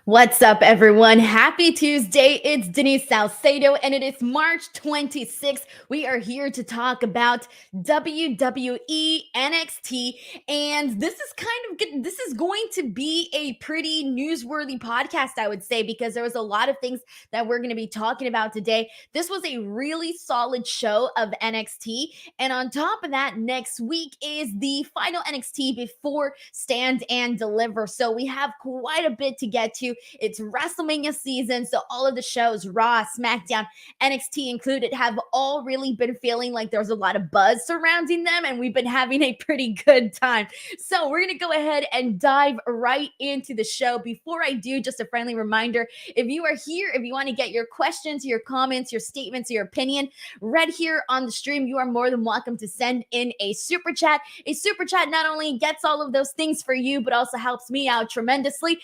What's up, everyone? Happy Tuesday. It's Denise Salcedo, and it is March 26th. We are here to talk about WWE NXT, and this is kind of good. This is going to be a pretty newsworthy podcast, I would say, because there was a lot of things that we're going to be talking about today. This was a really solid show of NXT, and on top of that, next week is the final NXT before Stand and Deliver. So we have quite a bit to get to. It's WrestleMania season, so all of the shows, Raw, SmackDown, NXT included, have all really been feeling like there's a lot of buzz surrounding them, and we've been having a pretty good time. So we're going to go ahead and dive right into the show. Before I do, just a friendly reminder, if you are here, if you want to get your questions, your comments, your statements, your opinion read here on the stream, you are more than welcome to send in a super chat. A super chat not only gets all of those things for you, but also helps me out tremendously.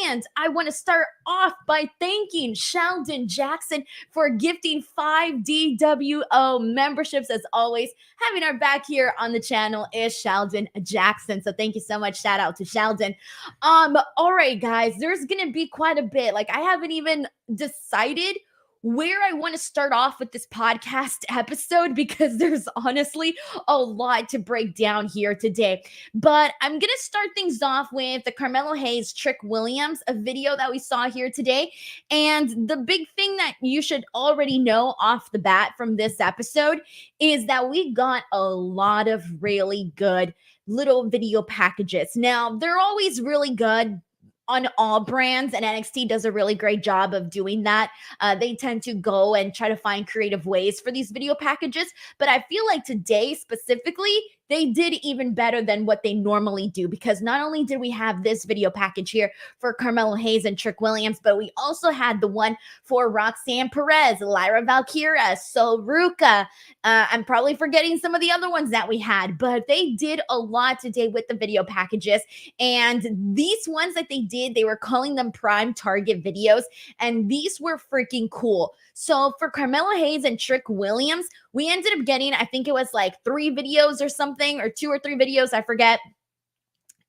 And I want to start off by thanking Sheldon Jackson for gifting 5 DWO memberships. As always, having our back here on the channel is Sheldon Jackson. So thank you so much. Shout out to Sheldon. All right, guys, there's gonna be quite a bit. Like, I haven't even decided where I want to start off with this podcast episode because there's honestly a lot to break down here today. But I'm going to start things off with the Carmelo Hayes Trick Williams, a video that we saw here today. And the big thing that you should already know off the bat from this episode is that we got a lot of really good little video packages. Now, they're always really good on all brands, and NXT does a really great job of doing that. They tend to go and try to find creative ways for these video packages, but I feel like today specifically, they did even better than what they normally do, because not only did we have this video package here for Carmelo Hayes and Trick Williams, but we also had the one for Roxanne Perez, Lyra Valkyria, Ruka. I'm probably forgetting some of the other ones that we had, but they did a lot today with the video packages. And these ones that they did, they were calling them Prime Target videos, and these were freaking cool. So for Carmelo Hayes and Trick Williams, we ended up getting, I think it was like 3 videos or something, or 2 or 3 videos, I forget.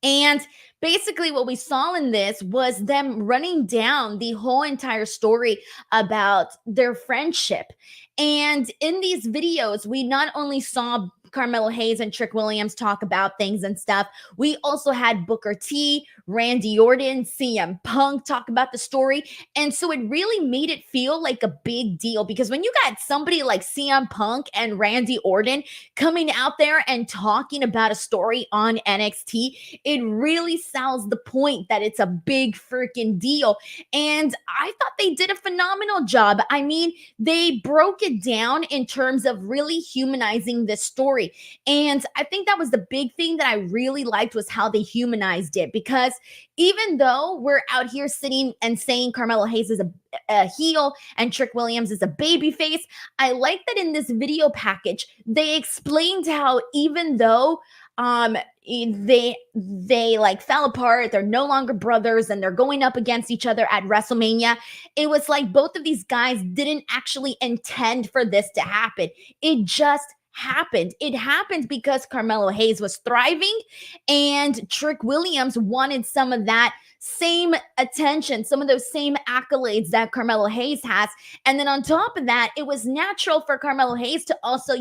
And basically what we saw in this was them running down the whole entire story about their friendship. And in these videos, we not only saw Carmelo Hayes and Trick Williams talk about things and stuff, we also had Booker T, Randy Orton, CM Punk talk about the story. And so it really made it feel like a big deal, because when you got somebody like CM Punk and Randy Orton coming out there and talking about a story on NXT, it really sells the point that it's a big freaking deal. And I thought they did a phenomenal job. I mean, they broke it down in terms of really humanizing this story. And I think that was the big thing that I really liked, was how they humanized it. Because even though we're out here sitting and saying Carmelo Hayes is a heel and Trick Williams is a babyface, I like that in this video package, they explained how even though they like fell apart, they're no longer brothers, and they're going up against each other at WrestleMania, it was like both of these guys didn't actually intend for this to happen. It just happened. It happened because Carmelo Hayes was thriving, and Trick Williams wanted some of that same attention, some of those same accolades that Carmelo Hayes has. And then on top of that, it was natural for Carmelo Hayes to also,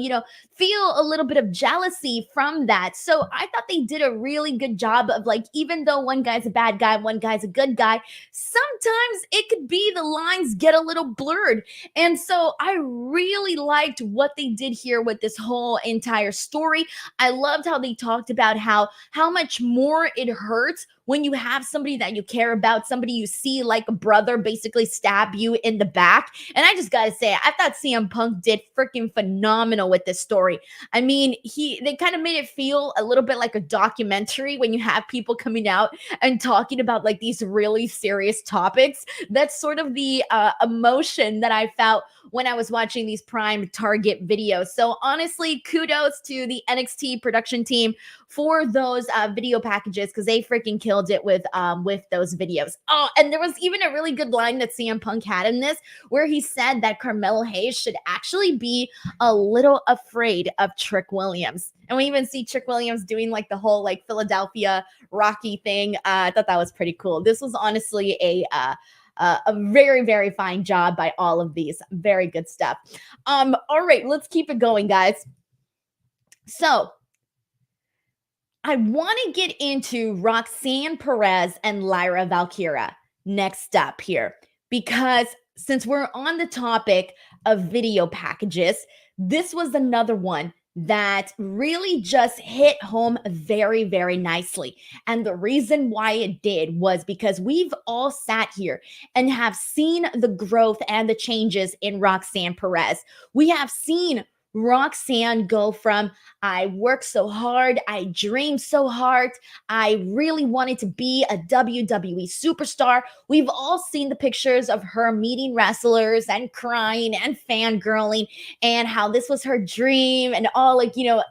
feel a little bit of jealousy from that. So I thought they did a really good job of, like, even though one guy's a bad guy, one guy's a good guy, sometimes it could be the lines get a little blurred. And so I really liked what they did here with this whole entire story. I loved how they talked about how much more it hurts when you have somebody that you care about, somebody you see like a brother, basically stab you in the back. And I just gotta say, I thought CM Punk did freaking phenomenal with this story. I mean, they kind of made it feel a little bit like a documentary when you have people coming out and talking about like these really serious topics. That's sort of the emotion that I felt when I was watching these Prime Target videos. So honestly, kudos to the NXT production team for those video packages, because they freaking killed nailed it with those videos. Oh, and there was even a really good line that CM Punk had in this where he said that Carmelo Hayes should actually be a little afraid of Trick Williams. And we even see Trick Williams doing like the whole like Philadelphia Rocky thing. I thought that was pretty cool. This was honestly a very, very fine job by all of these. Very good stuff. All right, let's keep it going, guys. So I want to get into Roxanne Perez and Lyra Valkyria next up here, because since we're on the topic of video packages, this was another one that really just hit home very, very nicely. And the reason why it did was because we've all sat here and have seen the growth and the changes in Roxanne Perez. We have seen Roxanne go from, I worked so hard, I dreamed so hard, I really wanted to be a WWE superstar. We've all seen the pictures of her meeting wrestlers and crying and fangirling and how this was her dream and all, like, you know,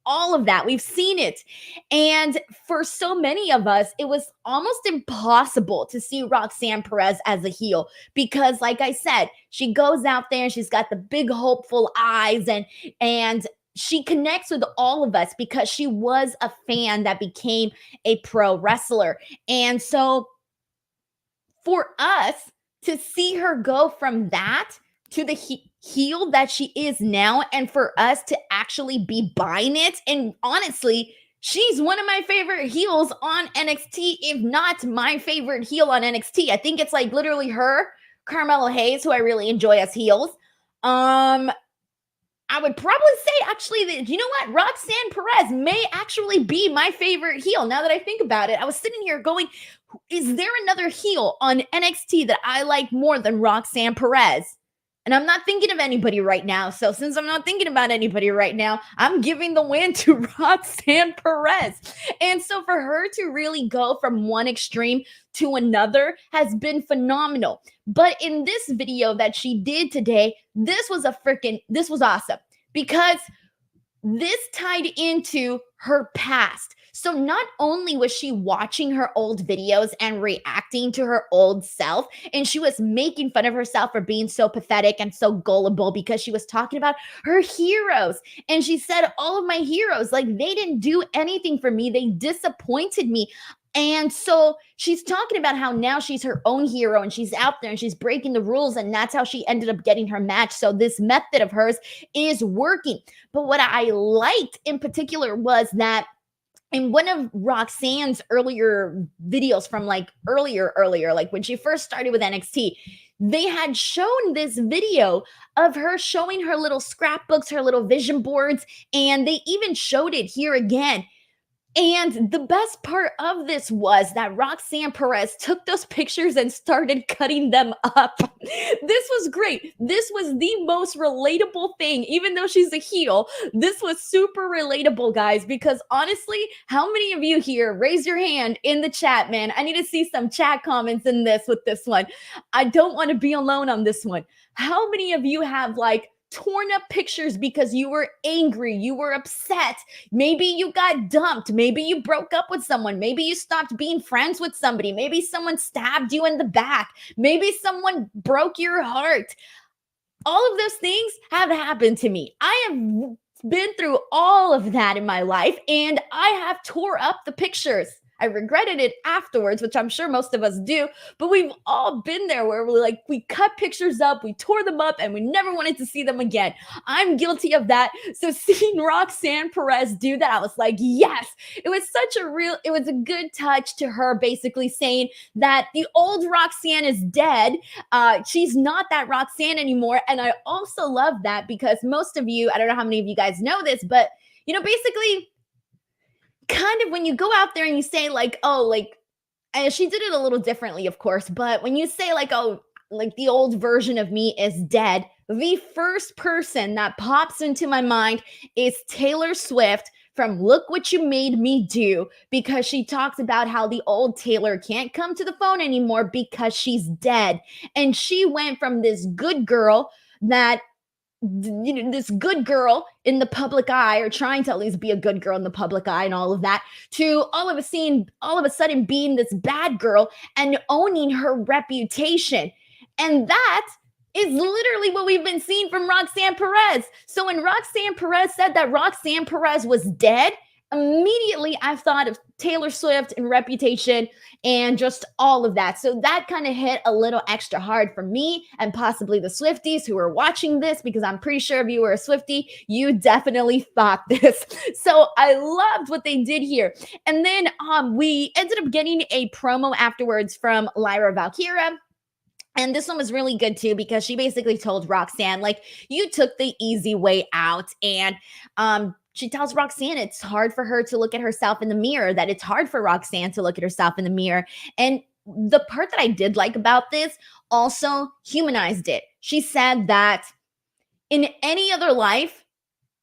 all of that. We've seen it. And for so many of us, it was almost impossible to see Roxanne Perez as a heel because, like I said, she goes out there and she's got the big hopeful eyes and she connects with all of us because she was a fan that became a pro wrestler. And so for us to see her go from that to the heel that she is now, and for us to actually be buying it, and honestly, she's one of my favorite heels on NXT, if not my favorite heel on NXT. I think it's like literally her, Carmelo Hayes, who I really enjoy as heels. I would probably say actually that, you know what, Roxanne Perez may actually be my favorite heel. Now that I think about it, I was sitting here going, is there another heel on NXT that I like more than Roxanne Perez? And I'm not thinking of anybody right now. So since I'm not thinking about anybody right now, I'm giving the win to Roxanne Perez. And so for her to really go from one extreme to another has been phenomenal. But in this video that she did today, this was awesome because this tied into her past. So not only was she watching her old videos and reacting to her old self, and she was making fun of herself for being so pathetic and so gullible because she was talking about her heroes. And she said, all of my heroes, like, they didn't do anything for me. They disappointed me. And so she's talking about how now she's her own hero and she's out there and she's breaking the rules, and that's how she ended up getting her match. So this method of hers is working. But what I liked in particular was that in one of Roxanne's earlier videos from like earlier, like when she first started with NXT, they had shown this video of her showing her little scrapbooks, her little vision boards, and they even showed it here again. And the best part of this was that Roxanne Perez took those pictures and started cutting them up. This was great. This was the most relatable thing, even though she's a heel. This was super relatable, guys, because honestly, how many of you here, raise your hand in the chat, man. I need to see some chat comments in this with this one. I don't want to be alone on this one. How many of you have like torn up pictures because you were angry, you were upset, maybe you got dumped, maybe you broke up with someone, maybe you stopped being friends with somebody, maybe someone stabbed you in the back, maybe someone broke your heart. All of those things have happened to me. I have been through all of that in my life, and I have tore up the pictures. I regretted it afterwards, which I'm sure most of us do, but we've all been there where we cut pictures up, we tore them up, and we never wanted to see them again. I'm guilty of that. So seeing Roxanne Perez do that, I was like, yes, it was a good touch to her, basically saying that the old Roxanne is dead. She's not that Roxanne anymore. And I also love that because most of you, I don't know how many of you guys know this, but basically, kind of when you go out there and you say like, oh, like, and she did it a little differently, of course, but when you say like, oh, like the old version of me is dead, the first person that pops into my mind is Taylor Swift from Look What You Made Me Do, because she talks about how the old Taylor can't come to the phone anymore because she's dead. And she went from this good girl that this good girl in the public eye, or trying to at least be a good girl in the public eye and all of that, to all of a sudden being this bad girl and owning her reputation. And that is literally what we've been seeing from Roxanne Perez. So when Roxanne Perez said that Roxanne Perez was dead, immediately I thought of Taylor Swift and Reputation and just all of that. So that kind of hit a little extra hard for me and possibly the Swifties who are watching this, because I'm pretty sure if you were a Swiftie, you definitely thought this. So I loved what they did here. And then we ended up getting a promo afterwards from Lyra Valkyria. And this one was really good too, because she basically told Roxanne, like, you took the easy way out. And she tells Roxanne it's hard for her to look at herself in the mirror, that it's hard for Roxanne to look at herself in the mirror. And the part that I did like about this also humanized it. She said that in any other life,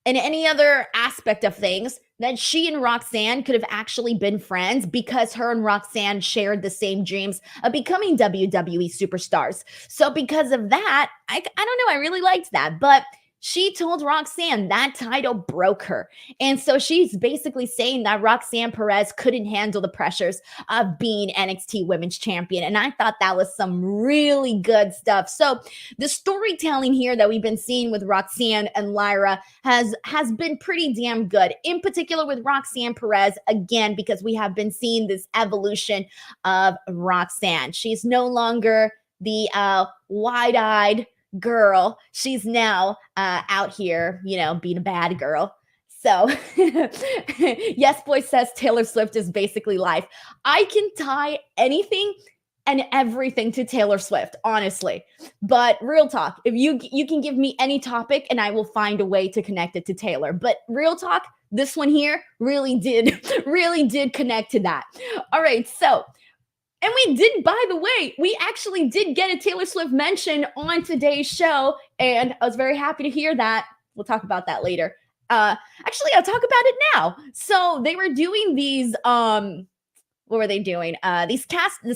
in any other aspect of things, that she and Roxanne could have actually been friends, because her and Roxanne shared the same dreams of becoming WWE superstars. So because of that, I don't know, I really liked that. But she told Roxanne that title broke her. And so she's basically saying that Roxanne Perez couldn't handle the pressures of being NXT Women's Champion. And I thought that was some really good stuff. So the storytelling here that we've been seeing with Roxanne and Lyra has been pretty damn good. In particular with Roxanne Perez, again, because we have been seeing this evolution of Roxanne. She's no longer the wide-eyed girl. She's now out here, being a bad girl. So Yes Boy says Taylor Swift is basically life. I can tie anything and everything to Taylor Swift, honestly. But real talk, if you can give me any topic and I will find a way to connect it to Taylor. But real talk, this one here really did connect to that. All right, so and we did, by the way, we actually did get a Taylor Swift mention on today's show, and I was very happy to hear that. We'll talk about that later. Actually, I'll talk about it now. So they were doing these, what were they doing? This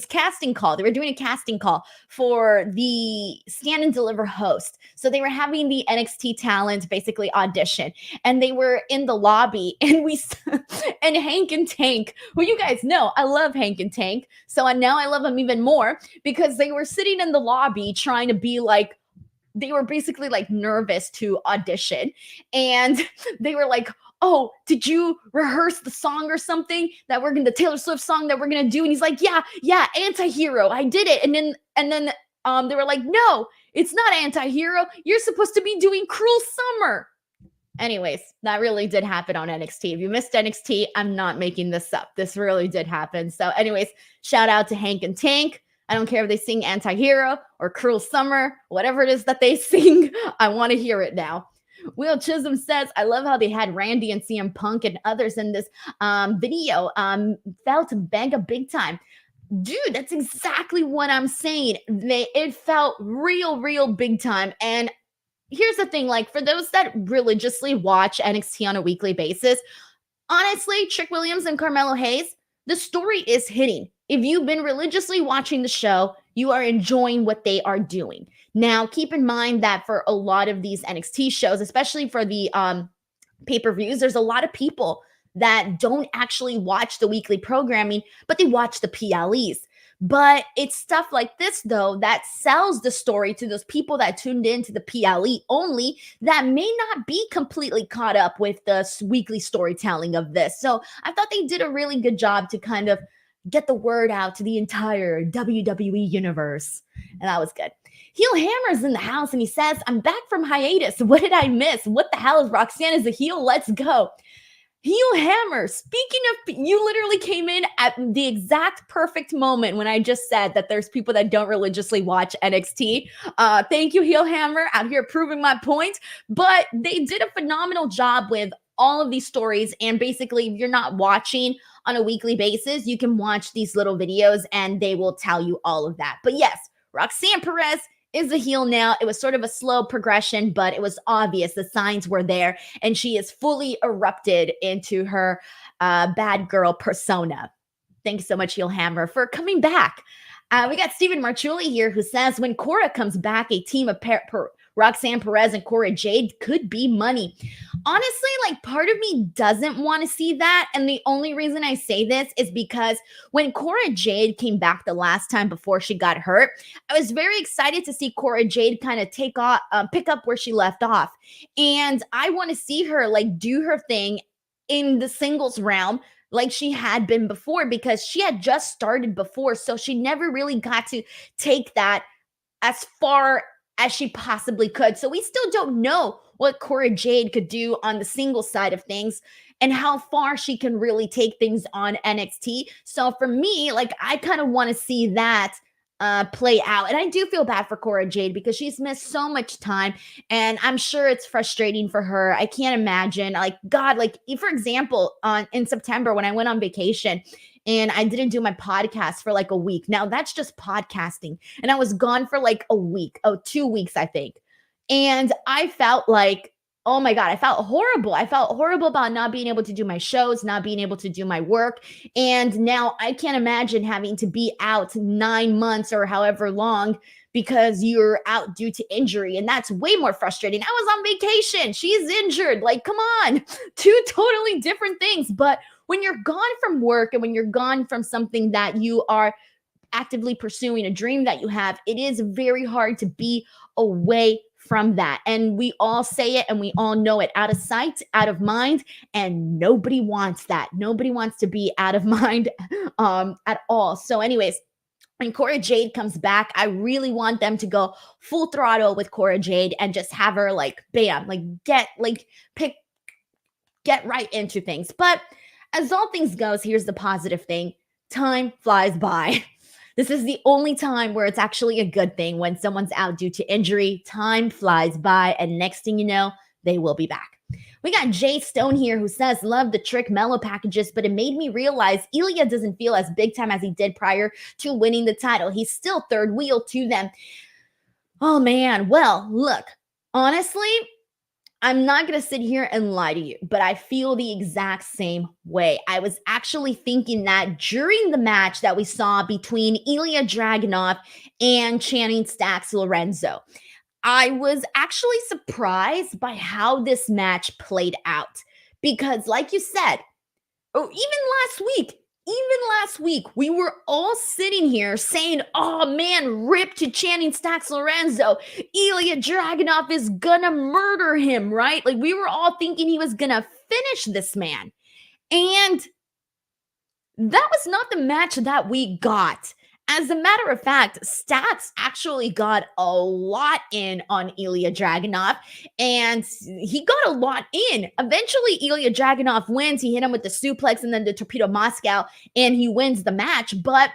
casting call. They were doing a casting call for the Stand and Deliver host. So they were having the NXT talent basically audition, and they were in the lobby, and and Hank and Tank, who you guys know, I love Hank and Tank. So now I love them even more, because they were sitting in the lobby trying to be like, they were basically like nervous to audition, and they were like, oh, did you rehearse the song or something the Taylor Swift song that we're going to do? And he's like, yeah, Anti-Hero. I did it. And then they were like, no, it's not Anti-Hero. You're supposed to be doing Cruel Summer. Anyways, that really did happen on NXT. If you missed NXT, I'm not making this up. This really did happen. So anyways, shout out to Hank and Tank. I don't care if they sing Anti-Hero or Cruel Summer, whatever it is that they sing, I want to hear it now. Will Chisholm says, I love how they had Randy and CM Punk and others in this video. Felt mega big time. Dude, that's exactly what I'm saying. It felt real big time. And here's the thing, like, for those that religiously watch NXT on a weekly basis, honestly, Trick Williams and Carmelo Hayes, the story is hitting. If you've been religiously watching the show, you are enjoying what they are doing. Now, keep in mind that for a lot of these NXT shows, especially for the pay-per-views, there's a lot of people that don't actually watch the weekly programming, but they watch the PLEs. But it's stuff like this, though, that sells the story to those people that tuned into the PLE only, that may not be completely caught up with the weekly storytelling of this. So I thought they did a really good job to kind of get the word out to the entire WWE universe. And that was good. Heel Hammer's in the house, and he says, I'm back from hiatus. What did I miss? What the hell is Roxanne as a heel? Let's go. Heel Hammer, speaking of, you literally came in at the exact perfect moment when I just said that there's people that don't religiously watch NXT. Thank you, Heel Hammer, out here proving my point. But they did a phenomenal job with all of these stories. And basically, if you're not watching on a weekly basis, you can watch these little videos and they will tell you all of that. But yes, Roxanne Perez is a heel now. It was sort of a slow progression, but it was obvious. The signs were there, and she is fully erupted into her bad girl persona. Thanks so much, Heel Hammer, for coming back. We got Stephen Marchuli here, who says, when Cora comes back, a team of Roxanne Perez and Cora Jade could be money. Honestly, like part of me doesn't want to see that. And the only reason I say this is because when Cora Jade came back the last time before she got hurt, I was very excited to see Cora Jade kind of pick up where she left off. And I want to see her like do her thing in the singles realm like she had been before, because she had just started before. So she never really got to take that as far as she possibly could. So we still don't know what Cora Jade could do on the single side of things and how far she can really take things on NXT. So for me, like I kind of want to see that play out. And I do feel bad for Cora Jade because she's missed so much time, and I'm sure it's frustrating for her. I can't imagine, like, God, like for example, in September when I went on vacation and I didn't do my podcast for like a week. Now that's just podcasting. And I was gone for like a week, 2 weeks, I think. And I felt like, oh my God, I felt horrible. I felt horrible about not being able to do my shows, not being able to do my work. And now I can't imagine having to be out 9 months or however long because you're out due to injury. And that's way more frustrating. I was on vacation. She's injured. Like, come on, two totally different things. But when you're gone from work and when you're gone from something that you are actively pursuing, a dream that you have, it is very hard to be away from that. And we all say it and we all know it: out of sight, out of mind. And nobody wants that. Nobody wants to be out of mind at all. So anyways, when Cora Jade comes back, I really want them to go full throttle with Cora Jade and just have her like, bam, like get right into things. But as all things goes, here's the positive thing: time flies by. This is the only time where it's actually a good thing. When someone's out due to injury, time flies by, and next thing you know, they will be back. We got Jay Stone here who says, love the Trick Mellow packages, but it made me realize Ilia doesn't feel as big time as he did prior to winning the title. He's still third wheel to them. Oh man, well, look, honestly, I'm not going to sit here and lie to you, but I feel the exact same way. I was actually thinking that during the match that we saw between Ilia Dragunov and Channing Stacks Lorenzo, I was actually surprised by how this match played out. Because like you said, even last week, we were all sitting here saying, oh man, rip to Channing Stacks Lorenzo. Ilia Dragunov is gonna murder him, right? Like we were all thinking he was gonna finish this man. And that was not the match that we got. As a matter of fact, Stacks actually got a lot in on Ilia Dragunov, and he got a lot in. Eventually, Ilia Dragunov wins. He hit him with the suplex and then the Torpedo Moscow, and he wins the match. But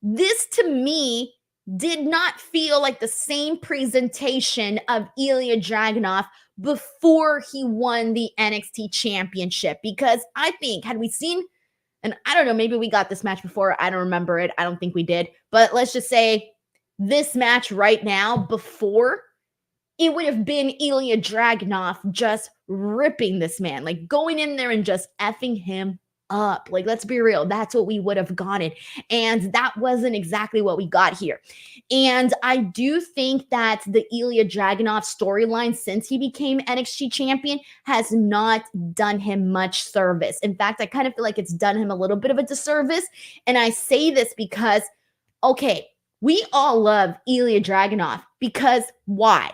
this, to me, did not feel like the same presentation of Ilia Dragunov before he won the NXT Championship. Because I think, had we seen, and I don't know, maybe we got this match before. I don't remember it. I don't think we did. But let's just say this match right now, before, it would have been Ilia Dragunov just ripping this man, like going in there and just effing him up. Like, let's be real. That's what we would have gotten. And that wasn't exactly what we got here. And I do think that the Ilia Dragunov storyline since he became NXT champion has not done him much service. In fact, I kind of feel like it's done him a little bit of a disservice. And I say this because, okay, we all love Ilia Dragunov because why?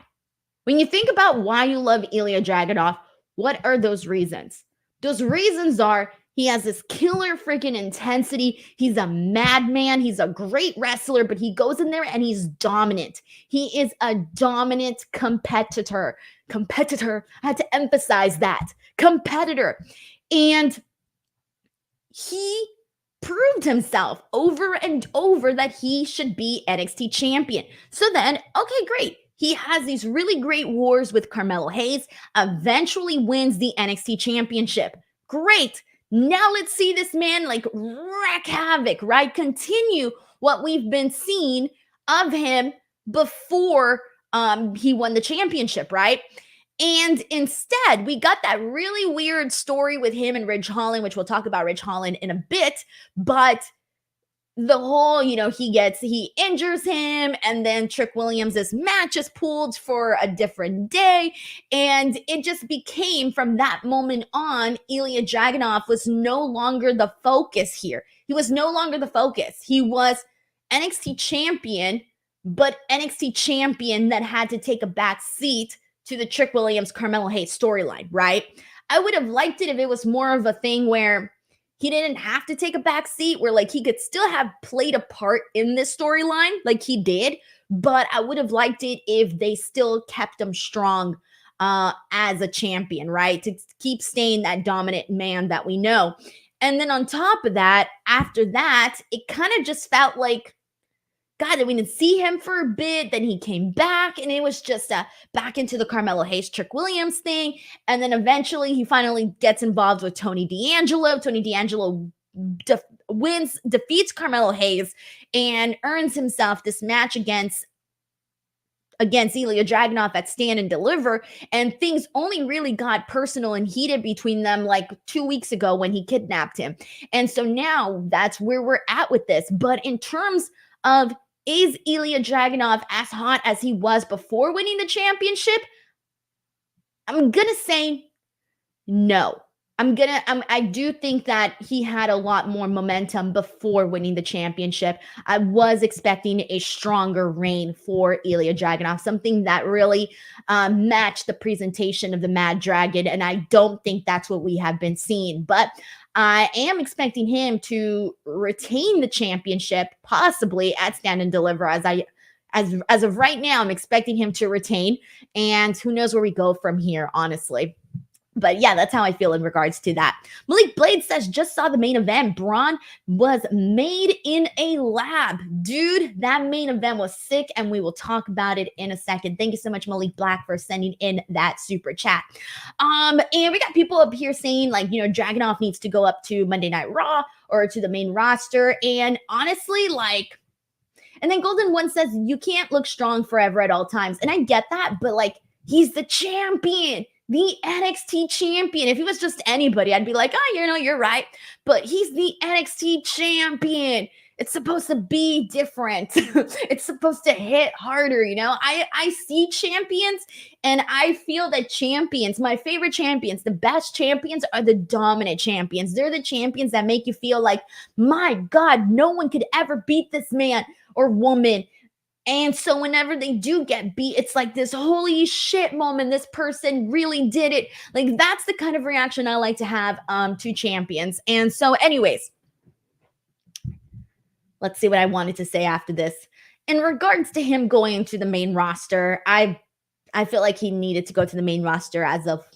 When you think about why you love Ilia Dragunov, what are those reasons? Those reasons are he has this killer freaking intensity. He's a madman. He's a great wrestler, but he goes in there and he's dominant. He is a dominant competitor. I had to emphasize that. Competitor. And he proved himself over and over that he should be NXT champion. So then, okay, great. He has these really great wars with Carmelo Hayes, eventually wins the NXT championship. Great. Now let's see this man like wreak havoc, right? Continue what we've been seeing of him before he won the championship, right? And instead, we got that really weird story with him and Ridge Holland, which we'll talk about Ridge Holland in a bit. But the whole, he injures him, and then Trick Williams' match is pulled for a different day. And it just became, from that moment on, Ilia Dragunov was no longer the focus here. He was no longer the focus. He was NXT champion, but NXT champion that had to take a back seat to the Trick Williams Carmelo Hayes storyline, right? I would have liked it if it was more of a thing where he didn't have to take a back seat, where like he could still have played a part in this storyline like he did, but I would have liked it if they still kept him strong as a champion, right? To keep staying that dominant man that we know. And then on top of that, after that, it kind of just felt like, God, we didn't see him for a bit. Then he came back, and it was just back into the Carmelo Hayes Trick Williams thing. And then eventually he finally gets involved with Tony D'Angelo. Tony D'Angelo defeats Carmelo Hayes, and earns himself this match against Ilia Dragunov at Stand and Deliver. And things only really got personal and heated between them like 2 weeks ago when he kidnapped him. And so now that's where we're at with this. But in terms of, is Ilia Dragunov as hot as he was before winning the championship? I'm going to say no. I do think that he had a lot more momentum before winning the championship. I was expecting a stronger reign for Ilia Dragunov, something that really matched the presentation of the Mad Dragon. And I don't think that's what we have been seeing. But I am expecting him to retain the championship, possibly at Stand and Deliver. As of right now, I'm expecting him to retain. And who knows where we go from here, honestly. But yeah, that's how I feel in regards to that. Malik Blade says, just saw the main event. Bron was made in a lab. Dude, that main event was sick, and we will talk about it in a second. Thank you so much, Malik Black, for sending in that super chat. And we got people up here saying, like, Dragunov needs to go up to Monday Night Raw or to the main roster. And honestly, like, and then Golden One says, you can't look strong forever at all times. And I get that, but like, he's the champion. The NXT champion. If he was just anybody, I'd be like, oh, you're right. But he's the NXT champion. It's supposed to be different. It's supposed to hit harder, I see champions, and I feel that champions, my favorite champions, the best champions, are the dominant champions. They're the champions that make you feel like, my God, no one could ever beat this man or woman. And so whenever they do get beat, it's like this holy shit moment. This person really did it. Like, that's the kind of reaction I like to have to champions. And so anyways, let's see what I wanted to say after this. In regards to him going into the main roster, I feel like he needed to go to the main roster as of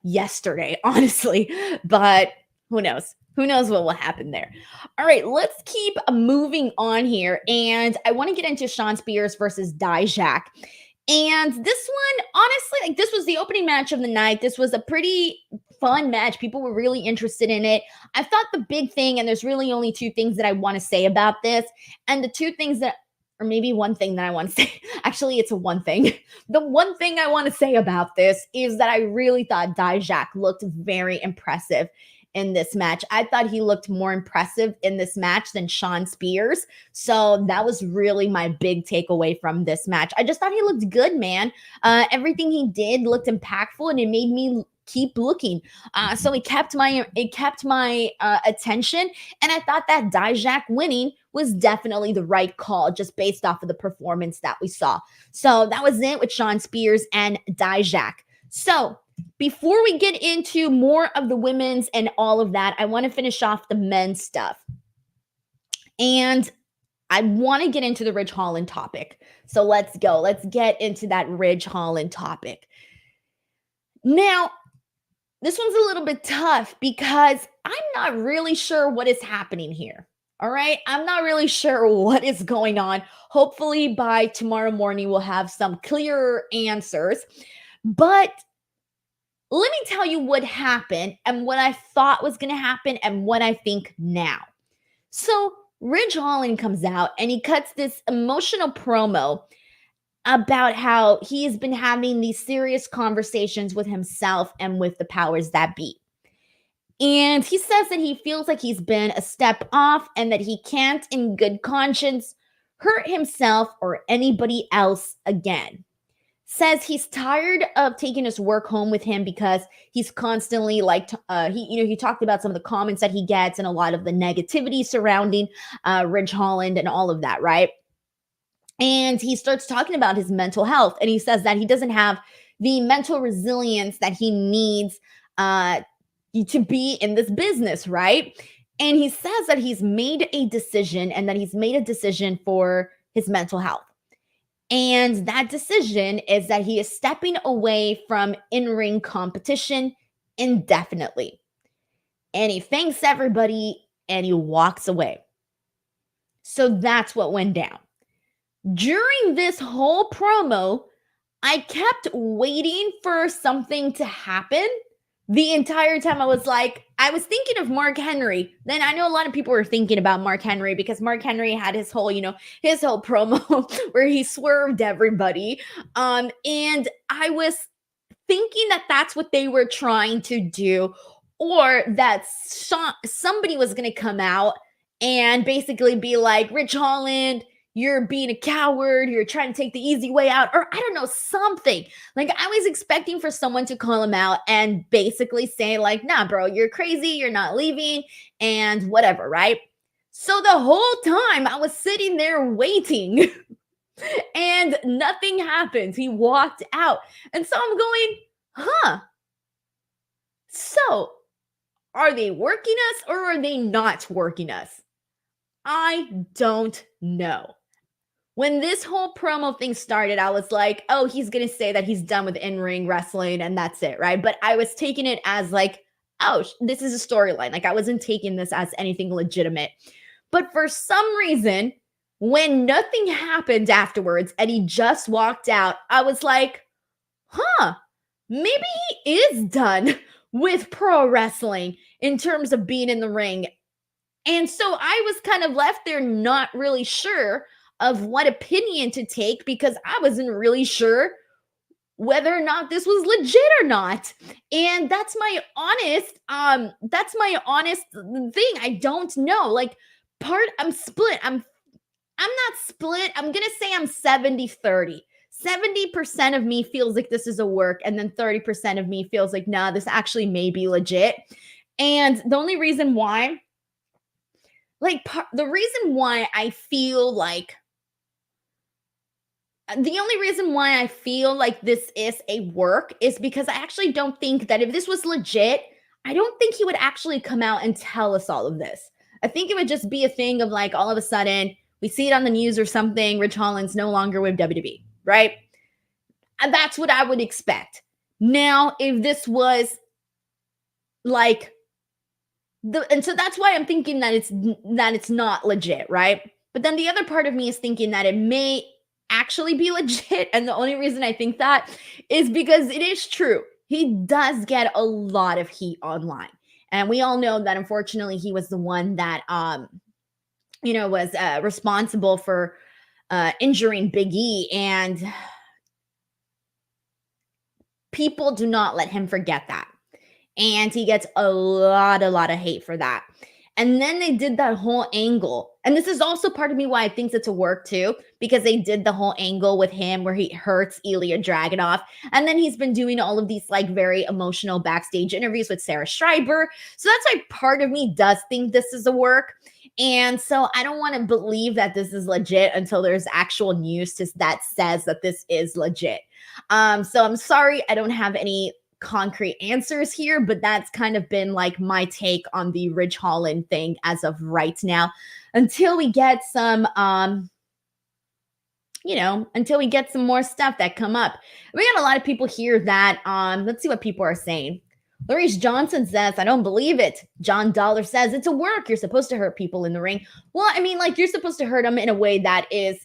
yesterday, honestly. But who knows? Who knows what will happen there? All right, let's keep moving on here. And I want to get into Shawn Spears versus Dijak. And this one, honestly, like, this was the opening match of the night. This was a pretty fun match. People were really interested in it. I thought the big thing, and there's really only two things that I want to say about this. And the two things that, or maybe one thing that I want to say, actually, it's a one thing. The one thing I want to say about this is that I really thought Dijak looked very impressive in this match. I thought he looked more impressive in this match than Shawn Spears. So that was really my big takeaway from this match. I just thought he looked good, man. Everything he did looked impactful, and it made me keep looking. So it kept my attention, and I thought that Dijak winning was definitely the right call, just based off of the performance that we saw. So that was it with Shawn Spears and Dijak. So before we get into more of the women's and all of that, I want to finish off the men's stuff. And I want to get into the Ridge Holland topic. So let's go. Let's get into that Ridge Holland topic. Now, this one's a little bit tough because I'm not really sure what is happening here. All right. I'm not really sure what is going on. Hopefully by tomorrow morning, we'll have some clearer answers. But let me tell you what happened and what I thought was going to happen and what I think now. So Ridge Holland comes out and he cuts this emotional promo about how he has been having these serious conversations with himself and with the powers that be. And he says that he feels like he's been a step off and that he can't, in good conscience, hurt himself or anybody else again. Says he's tired of taking his work home with him because he's constantly like he talked about some of the comments that he gets and a lot of the negativity surrounding Ridge Holland and all of that, right? And he starts talking about his mental health, and he says that he doesn't have the mental resilience that he needs to be in this business, right? And he says that he's made a decision and that he's made a decision for his mental health. And that decision is that he is stepping away from in-ring competition indefinitely. And he thanks everybody and he walks away. So that's what went down. During this whole promo, I kept waiting for something to happen. The entire time I was thinking of Mark Henry. Then I know a lot of people were thinking about Mark Henry because Mark Henry had his whole promo where he swerved everybody. And I was thinking that that's what they were trying to do, or that somebody was going to come out and basically be like, Rich Holland, you're being a coward, you're trying to take the easy way out, or I don't know, something. Like, I was expecting for someone to call him out and basically say like, nah, bro, you're crazy, you're not leaving, and whatever, right? So the whole time I was sitting there waiting and nothing happened. He walked out. And so I'm going, so are they working us or are they not working us? I don't know. When this whole promo thing started, I was like, oh, he's going to say that he's done with in-ring wrestling and that's it, right? But I was taking it as like, oh, this is a storyline. Like, I wasn't taking this as anything legitimate. But for some reason, when nothing happened afterwards and he just walked out, I was like, maybe he is done with pro wrestling in terms of being in the ring. And so I was kind of left there not really sure of what opinion to take because I wasn't really sure whether or not this was legit or not. And that's my honest thing. I don't know. Like, I'm split. I'm not split. I'm going to say I'm 70-30. 70% of me feels like this is a work, and then 30% of me feels like, nah, this actually may be legit. And the only reason why, the reason why I feel like this is a work is because I actually don't think that if this was legit, I don't think he would actually come out and tell us all of this. I think it would just be a thing of like, all of a sudden, we see it on the news or something, Rich Holland's no longer with WWE, right? And that's what I would expect. Now, if this was like, and so that's why I'm thinking that it's not legit, right? But then the other part of me is thinking that it may actually be legit. And the only reason I think that is because it is true. He does get a lot of heat online. And we all know that unfortunately he was the one that was responsible for injuring Big E, and people do not let him forget that. And he gets a lot of hate for that. And then they did that whole angle. And this is also part of me why I think it's a work too, because they did the whole angle with him where he hurts Ilia Dragunov. And then he's been doing all of these like very emotional backstage interviews with Sarah Schreiber. So that's why part of me does think this is a work. And so I don't want to believe that this is legit until there's actual news that says that this is legit. So I'm sorry, I don't have any concrete answers here, but that's kind of been like my take on the Ridge Holland thing as of right now, until we get some more stuff that come up. We got a lot of people here that let's see what people are saying. Larice Johnson says, I don't believe it. John Dollar says, it's a work. You're supposed to hurt people in the ring. Well, I mean, like, you're supposed to hurt them in a way that is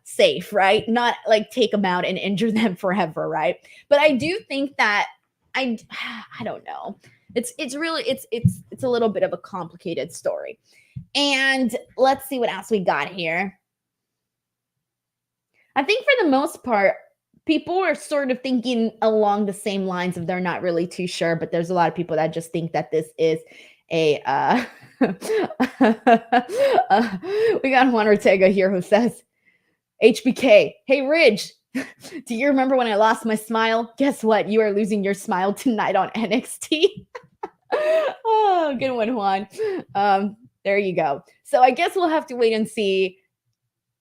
safe, right? Not like take them out and injure them forever, right? But I do think that I don't know. It's a little bit of a complicated story. And let's see what else we got here. I think for the most part, people are sort of thinking along the same lines of they're not really too sure, but there's a lot of people that just think that this is a we got Juan Ortega here who says HBK, hey Ridge, do you remember when I lost my smile? Guess what? You are losing your smile tonight on NXT. Oh, good one, Juan. There you go. So I guess we'll have to wait and see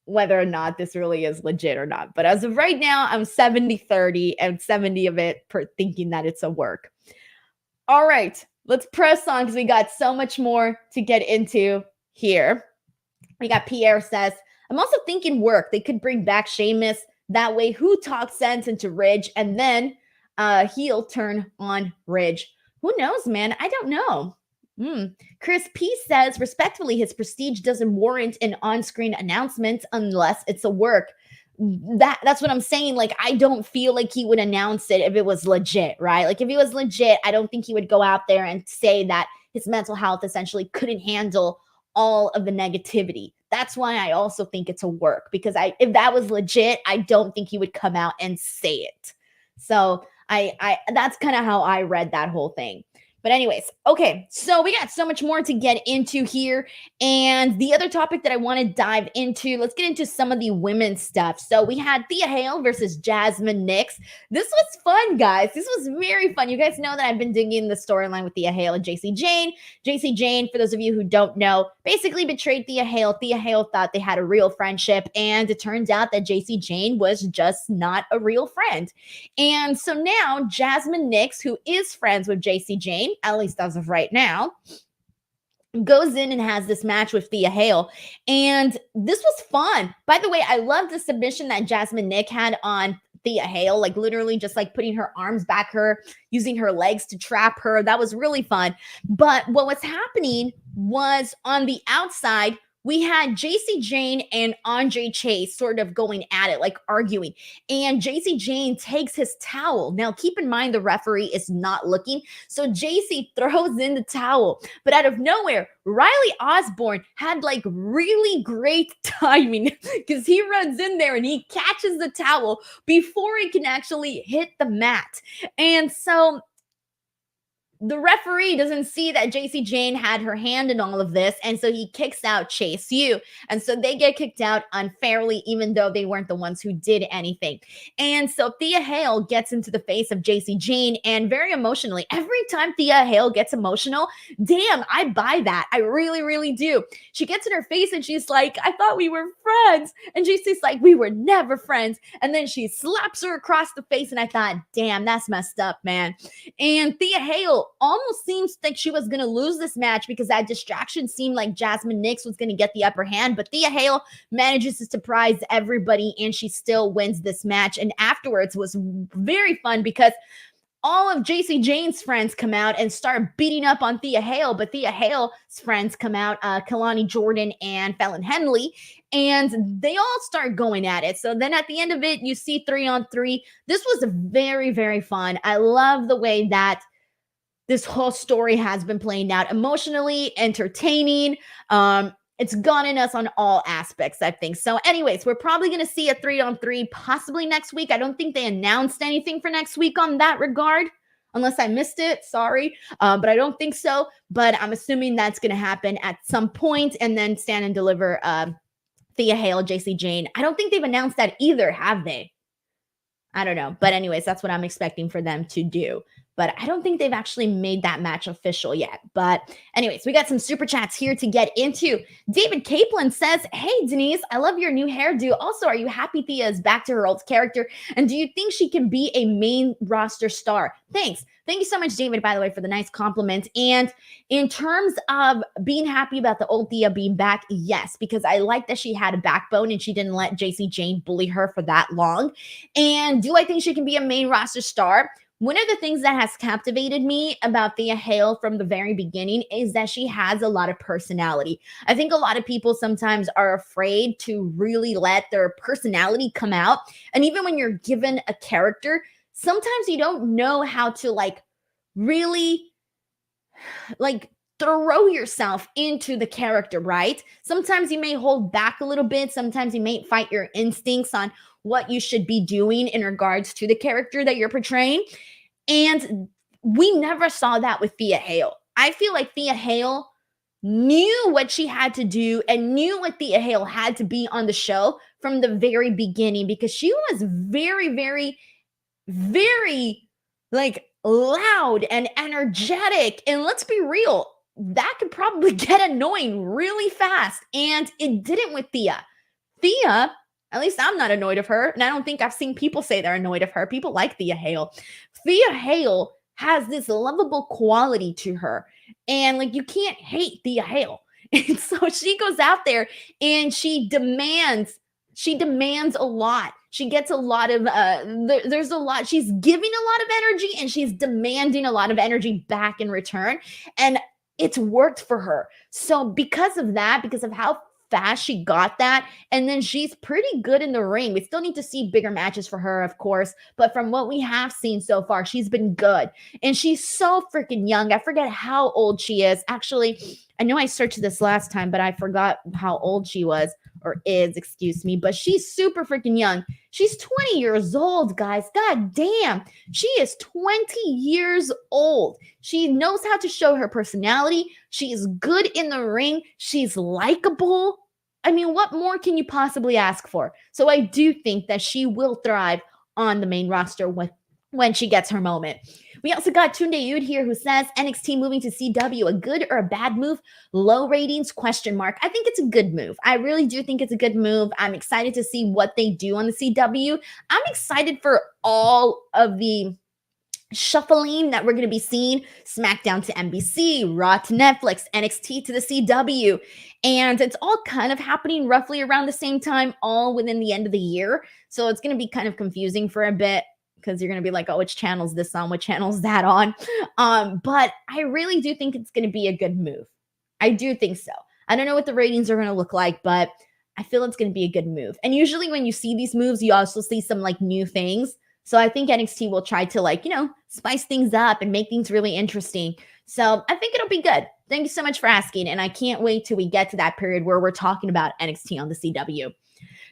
whether or not this really is legit or not. But as of right now, I'm 70-30 and 70 of it per thinking that it's a work. All right, let's press on because we got so much more to get into here. We got Pierre says, I'm also thinking work. They could bring back Sheamus. That way, who talks sense into Ridge and then he'll turn on Ridge. Who knows, man? I don't know. Chris P says, respectfully, his prestige doesn't warrant an on-screen announcement unless it's a work. That's what I'm saying. Like, I don't feel like he would announce it if it was legit, right? Like, if he was legit, I don't think he would go out there and say that his mental health essentially couldn't handle all of the negativity. That's why I also think it's a work, because if that was legit, I don't think he would come out and say it. So I that's kind of how I read that whole thing. But anyways, okay, so we got so much more to get into here. And the other topic that I want to dive into, let's get into some of the women's stuff. So we had Thea Hale versus Jasmine Nix. This was fun, guys. This was very fun. You guys know that I've been digging the storyline with Thea Hale and JC Jane. JC Jane, for those of you who don't know, basically betrayed Thea Hale. Thea Hale thought they had a real friendship, and it turns out that JC Jane was just not a real friend. And so now Jasmine Nix, who is friends with JC Jane, at least as of right now, goes in and has this match with Thea Hale. And this was fun. By the way, I love the submission that Jasmine Nix had on Thea Hale, like literally just like putting her arms back her, using her legs to trap her. That was really fun. But what was happening was on the outside, we had JC Jane and Andre Chase sort of going at it, like arguing. And JC Jane takes his towel. Now, keep in mind, the referee is not looking. So JC throws in the towel. But out of nowhere, Riley Osborne had like really great timing because he runs in there and he catches the towel before it can actually hit the mat. And so the referee doesn't see that JC Jane had her hand in all of this, and so he kicks out Chase U. And so they get kicked out unfairly, even though they weren't the ones who did anything. And so Thea Hale gets into the face of JC Jane, and very emotionally, every time Thea Hale gets emotional, damn, I buy that. I really, really do. She gets in her face and she's like, I thought we were friends. And JC's like, we were never friends. And then she slaps her across the face, and I thought, damn, that's messed up, man. And Thea Hale almost seems like she was going to lose this match because that distraction seemed like Jasmine Nix was going to get the upper hand, but Thea Hale manages to surprise everybody and she still wins this match. And afterwards was very fun because all of JC Jane's friends come out and start beating up on Thea Hale, but Thea Hale's friends come out, Kalani Jordan and Fallon Henley, and they all start going at it. So then at the end of it, you see 3-on-3. This was very, very fun. I love the way that this whole story has been playing out, emotionally, entertaining. It's gotten us on all aspects, I think. So anyways, we're probably going to see a 3-on-3 possibly next week. I don't think they announced anything for next week on that regard, unless I missed it. Sorry. But I don't think so. But I'm assuming that's going to happen at some point, and then Stand and Deliver Thea Hale, JC Jane. I don't think they've announced that either, have they? I don't know. But anyways, that's what I'm expecting for them to do. But I don't think they've actually made that match official yet. But anyways, we got some super chats here to get into. David Capelin says, hey, Denise, I love your new hairdo. Also, are you happy Thea is back to her old character? And do you think she can be a main roster star? Thanks. Thank you so much, David, by the way, for the nice compliment. And in terms of being happy about the old Thea being back, yes, because I like that she had a backbone and she didn't let JC Jane bully her for that long. And do I think she can be a main roster star? One of the things that has captivated me about Thea Hale from the very beginning is that she has a lot of personality. I think a lot of people sometimes are afraid to really let their personality come out. And even when you're given a character, sometimes you don't know how to really throw yourself into the character, right? Sometimes you may hold back a little bit. Sometimes you may fight your instincts on what you should be doing in regards to the character that you're portraying. And we never saw that with Thea Hale. I feel like Thea Hale knew what she had to do and knew what Thea Hale had to be on the show from the very beginning, because she was very, very, very like loud and energetic. And let's be real, that could probably get annoying really fast. And it didn't with Thea. Thea, at least I'm not annoyed of her. And I don't think I've seen people say they're annoyed of her. People like Thea Hale. Thea Hale has this lovable quality to her. And like, you can't hate Thea Hale. And so she goes out there and she demands a lot. She gets a lot of, there's a lot, she's giving a lot of energy and she's demanding a lot of energy back in return. And it's worked for her. So because of that, because of how fast she got that, and then she's pretty good in the ring. We still need to see bigger matches for her, of course, but from what we have seen so far, she's been good. And she's so freaking young. I forget how old she is. Actually, I know I searched this last time, but I forgot how old she was, or is, excuse me, but she's super freaking young. She's 20 years old, guys. God damn. She is 20 years old. She knows how to show her personality. She is good in the ring. She's likable. I mean, what more can you possibly ask for? So I do think that she will thrive on the main roster when she gets her moment. We also got Tunde Yud here who says, NXT moving to CW, a good or a bad move? Low ratings, question mark. I think it's a good move. I really do think it's a good move. I'm excited to see what they do on the CW. I'm excited for all of the shuffling that we're going to be seeing. SmackDown to NBC, Raw to Netflix, NXT to the CW. And it's all kind of happening roughly around the same time, all within the end of the year. So it's going to be kind of confusing for a bit, because you're going to be like, oh, which channel's this on? Which channel's that on? But I really do think it's going to be a good move. I do think so. I don't know what the ratings are going to look like, but I feel it's going to be a good move. And usually when you see these moves, you also see some like new things. So I think NXT will try to like, spice things up and make things really interesting. So I think it'll be good. Thank you so much for asking. And I can't wait till we get to that period where we're talking about NXT on the CW.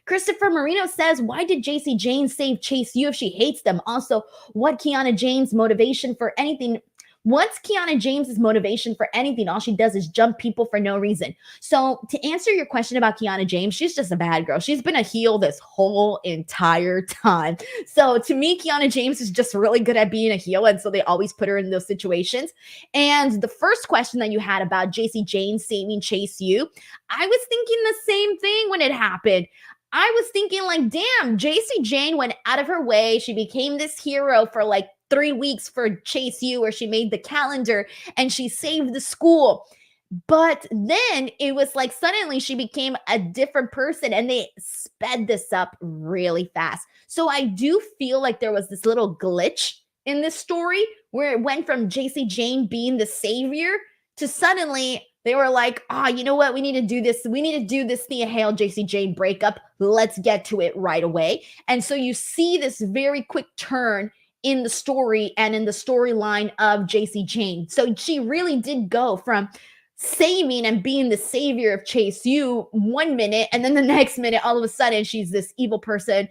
Christopher Marino says, why did JC Jane save Chase U if she hates them? Also, what's Kiana James' motivation for anything? What's Kiana James's motivation for anything? All she does is jump people for no reason. So to answer your question about Kiana James, she's just a bad girl. She's been a heel this whole entire time. So to me, Kiana James is just really good at being a heel. And so they always put her in those situations. And the first question that you had about JC Jane saving Chase U, I was thinking the same thing when it happened. I was thinking like, damn, JC Jane went out of her way. She became this hero for like 3 weeks for Chase U, where she made the calendar and she saved the school. But then it was like suddenly she became a different person and they sped this up really fast. So I do feel like there was this little glitch in this story where it went from JC Jane being the savior to suddenly they were like, you know what? We need to do this. We need to do this Thea Hale, JC Jane breakup. Let's get to it right away. And so you see this very quick turn in the story and in the storyline of JC Jane. So she really did go from saving and being the savior of Chase U 1 minute, and then the next minute, all of a sudden, she's this evil person.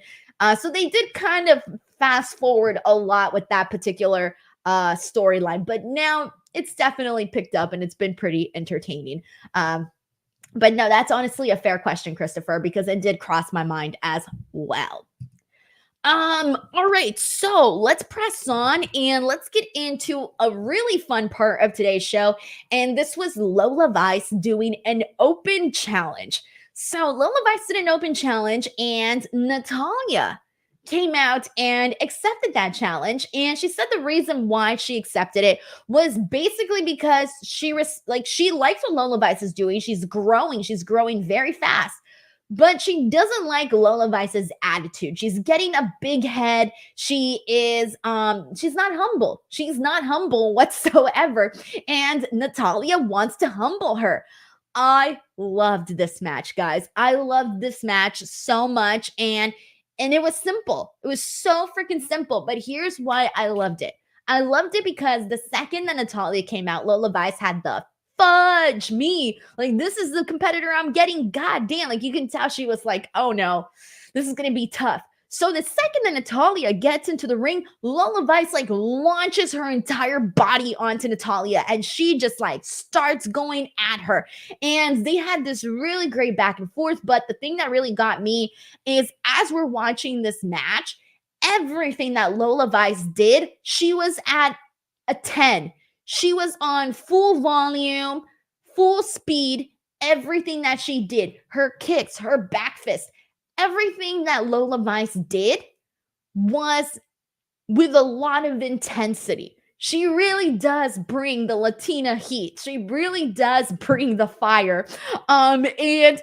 So they did kind of fast forward a lot with that particular storyline. But now it's definitely picked up and it's been pretty entertaining. But no, that's honestly a fair question, Christopher, because it did cross my mind as well. All right, so let's press on and let's get into a really fun part of today's show. And this was Lola Vice doing an open challenge. So Lola Vice did an open challenge and Natalya came out and accepted that challenge. And she said the reason why she accepted it was basically because she likes what Lola Vice is doing. She's growing very fast. But she doesn't like Lola Vice's attitude. She's getting a big head. She is, she's not humble. She's not humble whatsoever. And Natalya wants to humble her. I loved this match, guys. I loved this match so much. And it was simple. It was so freaking simple. But here's why I loved it. I loved it because the second that Natalya came out, Lola Vice had the fudge me. Like, this is the competitor I'm getting. God damn. Like, you can tell she was like, oh no, this is going to be tough. So the second that Natalya gets into the ring, Lola Vice like launches her entire body onto Natalya and she just like starts going at her. And they had this really great back and forth. But the thing that really got me is as we're watching this match, everything that Lola Vice did, she was at a 10. She was on full volume, full speed, everything that she did, her kicks, her back fist, everything that Lola Vice did was with a lot of intensity. She really does bring the Latina heat. She really does bring the fire. And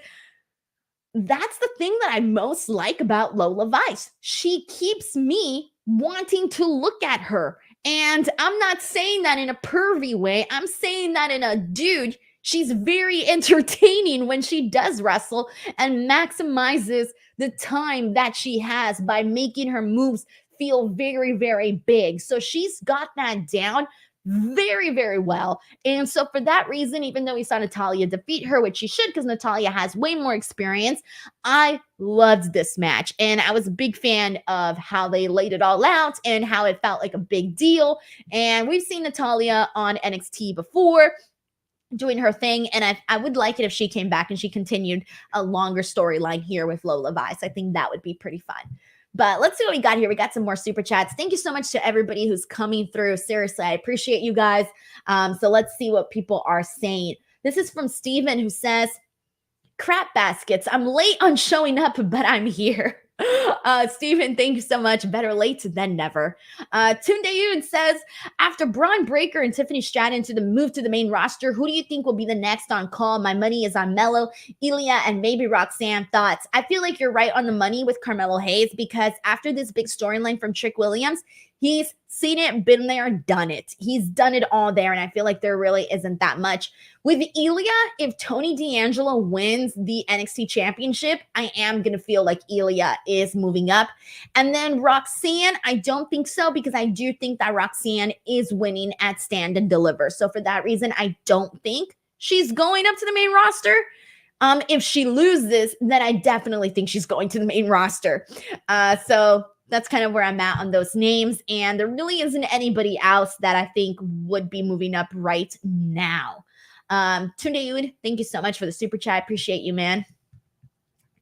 that's the thing that I most like about Lola Vice. She keeps me wanting to look at her. And I'm not saying that in a pervy way. I'm saying that in a dude. She's very entertaining when she does wrestle and maximizes the time that she has by making her moves feel very, very big. So she's got that down very, very well. And so for that reason, even though we saw Natalya defeat her, which she should because Natalya has way more experience, I loved this match. And I was a big fan of how they laid it all out and how it felt like a big deal. And we've seen Natalya on NXT before doing her thing. And I would like it if she came back and she continued a longer storyline here with Lola Vice. I think that would be pretty fun. But let's see what we got here. We got some more super chats. Thank you so much to everybody who's coming through. Seriously, I appreciate you guys. So let's see what people are saying. This is from Steven who says, crap baskets. I'm late on showing up, but I'm here. Steven, thank you so much. Better late than never. Tunde Yoon says, after Bron Breakker and Tiffany Stratton to the move to the main roster, who do you think will be the next on call? My money is on Mello, Ilia, and maybe Roxanne. Thoughts? I feel like you're right on the money with Carmelo Hayes because after this big storyline from Trick Williams, he's seen it, been there, done it. He's done it all there, and I feel like there really isn't that much. With Ilia, if Tony D'Angelo wins the NXT Championship, I am going to feel like Ilia is moving up. And then Roxanne, I don't think so because I do think that Roxanne is winning at Stand and Deliver. So for that reason, I don't think she's going up to the main roster. If she loses, then I definitely think she's going to the main roster. So that's kind of where I'm at on those names. And there really isn't anybody else that I think would be moving up right now. Tunde Yud, thank you so much for the super chat. I appreciate you, man.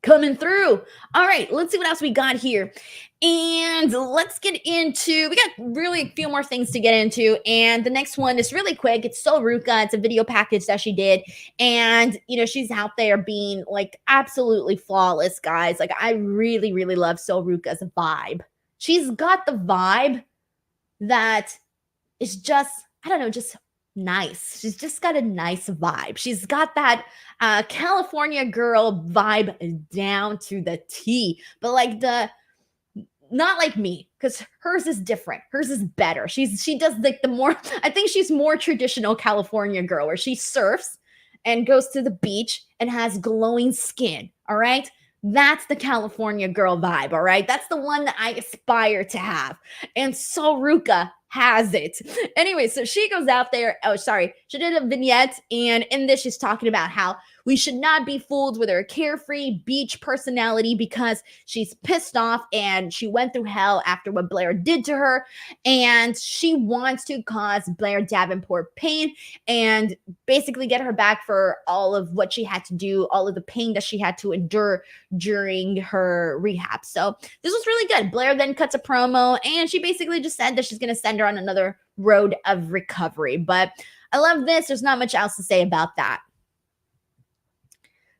Coming through. All right, let's see what else we got here. And let's get into, we got really a few more things to get into. And the next one is really quick. It's Sol Ruca. It's a video package that she did. And, you know, she's out there being like absolutely flawless, guys. Like, I really, really love Sol Ruca's vibe. She's got the vibe that is just, I don't know, just nice. She's just got a nice vibe. She's got that California girl vibe down to the T, but like not like me, because hers is different. Hers is better. She does like the more, I think she's more traditional California girl where she surfs and goes to the beach and has glowing skin. All right. That's the California girl vibe. All right. That's the one that I aspire to have. And Sol Ruca has it. Anyway, so she goes out there. Oh, sorry. She did a vignette. And in this, she's talking about how we should not be fooled with her carefree beach personality because she's pissed off and she went through hell after what Blair did to her. And she wants to cause Blair Davenport pain and basically get her back for all of what she had to do, all of the pain that she had to endure during her rehab. So this was really good. Blair then cuts a promo and she basically just said that she's going to send her on another road of recovery. But I love this. There's not much else to say about that.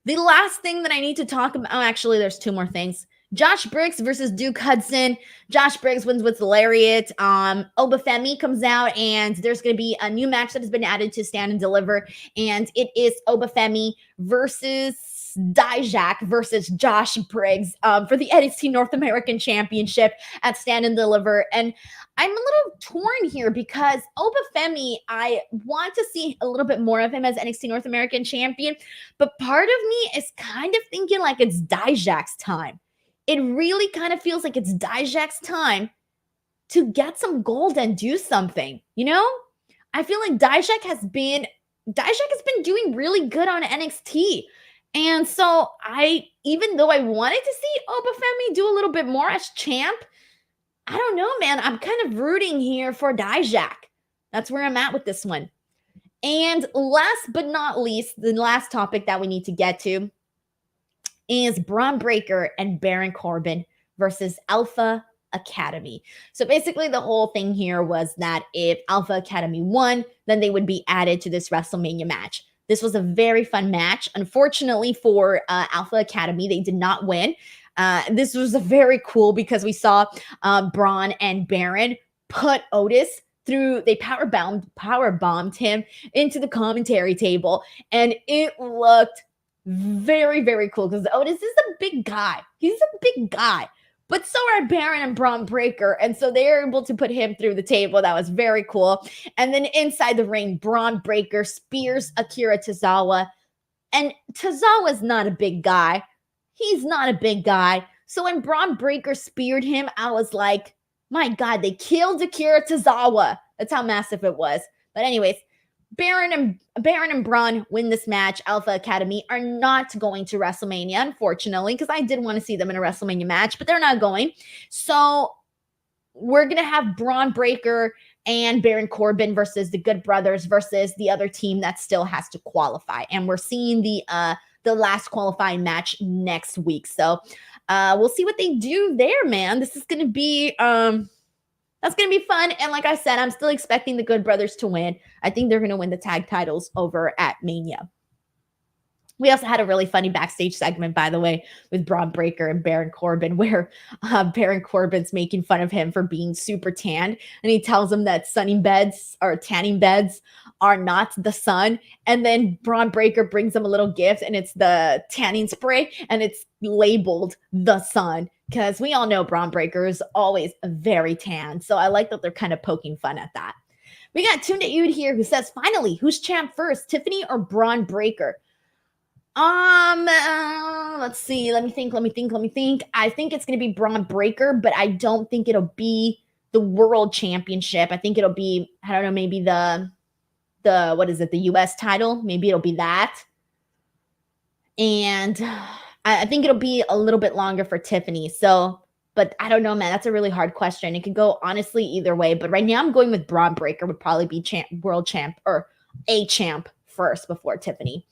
The last thing that I need to talk about, oh, actually, there's two more things. Josh Briggs versus Duke Hudson. Josh Briggs wins with the lariat. Obafemi comes out, and there's going to be a new match that has been added to Stand and Deliver, and it is Obafemi versus Dijak versus Josh Briggs for the NXT North American Championship at Stand and Deliver. And I'm a little torn here because Obafemi, I want to see a little bit more of him as NXT North American Champion, but part of me is kind of thinking like it's Dijak's time. It really kind of feels like it's Dijak's time to get some gold and do something, you know? I feel like Dijak has been Dijak has been doing really good on NXT. And so even though I wanted to see Obafemi do a little bit more as champ, I don't know, man. I'm kind of rooting here for Dijak. That's where I'm at with this one. And last but not least, the last topic that we need to get to is Bron Breakker and Baron Corbin versus Alpha Academy. So basically, the whole thing here was that if Alpha Academy won, then they would be added to this WrestleMania match. This was a very fun match. Unfortunately for Alpha Academy, they did not win. This was very cool because we saw Bron and Baron put Otis through, they power bombed him into the commentary table, and it looked very, very cool because Otis is a big guy. He's a big guy. But so are Baron and Bron Breakker. And so they're able to put him through the table. That was very cool. And then inside the ring, Bron Breakker spears Akira Tozawa. And Tozawa's not a big guy. He's not a big guy. So when Bron Breakker speared him, I was like, my God, they killed Akira Tozawa. That's how massive it was. But anyways, Baron and Bron win this match. Alpha Academy are not going to WrestleMania, unfortunately, because I did want to see them in a WrestleMania match, but they're not going. So we're going to have Bron Breakker and Baron Corbin versus the Good Brothers versus the other team that still has to qualify. And we're seeing the last qualifying match next week. So we'll see what they do there, man. This is going to be that's going to be fun. And like I said, I'm still expecting the Good Brothers to win. I think they're going to win the tag titles over at Mania. We also had a really funny backstage segment, by the way, with Bron Breakker and Baron Corbin, where Baron Corbin's making fun of him for being super tanned. And he tells him that sunning beds or tanning beds are not the sun. And then Bron Breakker brings him a little gift, and it's the tanning spray, and it's labeled the sun. Because we all know Bron Breakker is always very tan. So I like that they're kind of poking fun at that. We got Tunde Ude here who says, finally, who's champ first, Tiffany or Bron Breakker? Let's see. Let me think. I think it's going to be Bron Breakker, but I don't think it'll be the World Championship. I think it'll be, I don't know, maybe the what is it? The US title. Maybe it'll be that. And I think it'll be a little bit longer for Tiffany. So, but I don't know, man. That's a really hard question. It could go honestly either way. But right now I'm going with Bron Breakker would probably be world champ or a champ first before Tiffany.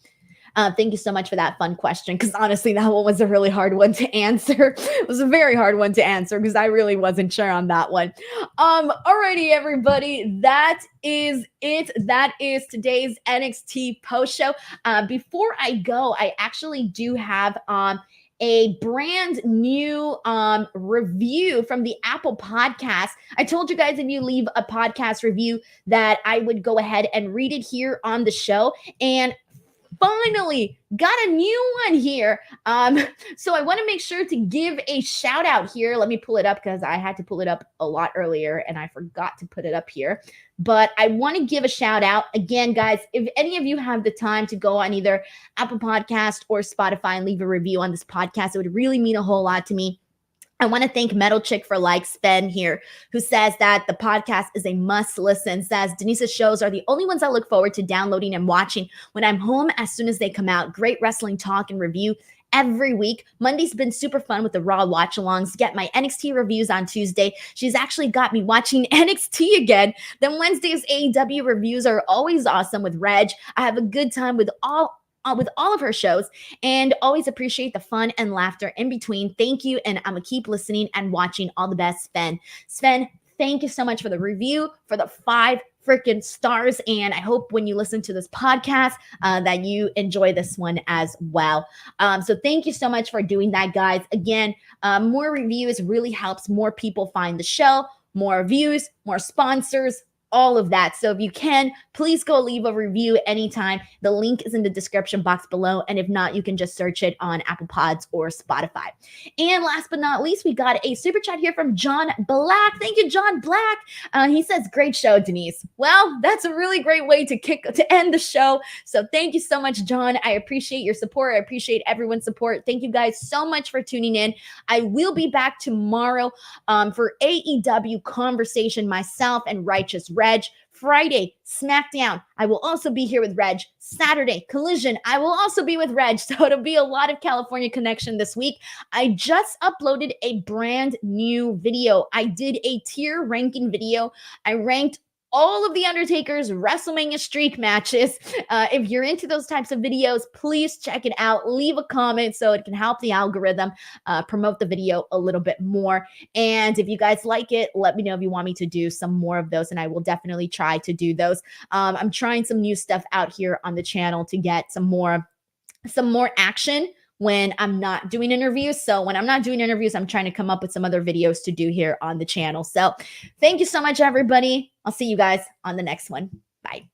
Thank you so much for that fun question, because honestly, that one was a really hard one to answer. It was a very hard one to answer because I really wasn't sure on that one. Alrighty, everybody, that is it. That is today's NXT post show. Before I go, I actually do have a brand new review from the Apple Podcast. I told you guys if you leave a podcast review that I would go ahead and read it here on the show. And finally got a new one here. So I want to make sure to give a shout out here. Let me pull it up because I had to pull it up a lot earlier and I forgot to put it up here. But I want to give a shout out again, guys. If any of you have the time to go on either Apple Podcast or Spotify and leave a review on this podcast, it would really mean a whole lot to me. I want to thank Metal Chick for Like Sven here, who says that the podcast is a must listen, says Denise's shows are the only ones I look forward to downloading and watching when I'm home as soon as they come out. Great wrestling talk and review every week. Monday's been super fun with the Raw watch-alongs. Get my NXT reviews on Tuesday. She's actually got me watching NXT again. Then Wednesday's AEW reviews are always awesome with Reg. I have a good time with all of her shows and always appreciate the fun and laughter in between. Thank you. And I'm going to keep listening and watching. All the best, Sven. Sven, thank you so much for the review, for the 5 freaking stars. And I hope when you listen to this podcast that you enjoy this one as well. So thank you so much for doing that, guys. Again, more reviews really helps more people find the show, more views, more sponsors, all of that. So if you can, please go leave a review anytime. The link is in the description box below. And if not, you can just search it on Apple Pods or Spotify. And last but not least, we got a super chat here from John Black. Thank you, John Black. He says, great show, Denise. Well, that's a really great way to end the show. So thank you so much, John. I appreciate your support. I appreciate everyone's support. Thank you guys so much for tuning in. I will be back tomorrow for AEW Conversation, myself and Righteous Red. Reg. Friday, SmackDown. I will also be here with Reg. Saturday, Collision. I will also be with Reg. So it'll be a lot of California connection this week. I just uploaded a brand new video. I did a tier ranking video. I ranked all of the Undertaker's WrestleMania streak matches. If you're into those types of videos, please check it out. Leave a comment so it can help the algorithm promote the video a little bit more. And if you guys like it, let me know if you want me to do some more of those, and I will definitely try to do those. I'm trying some new stuff out here on the channel to get some more action when I'm not doing interviews. So when I'm not doing interviews, I'm trying to come up with some other videos to do here on the channel. So thank you so much, everybody. I'll see you guys on the next one. Bye.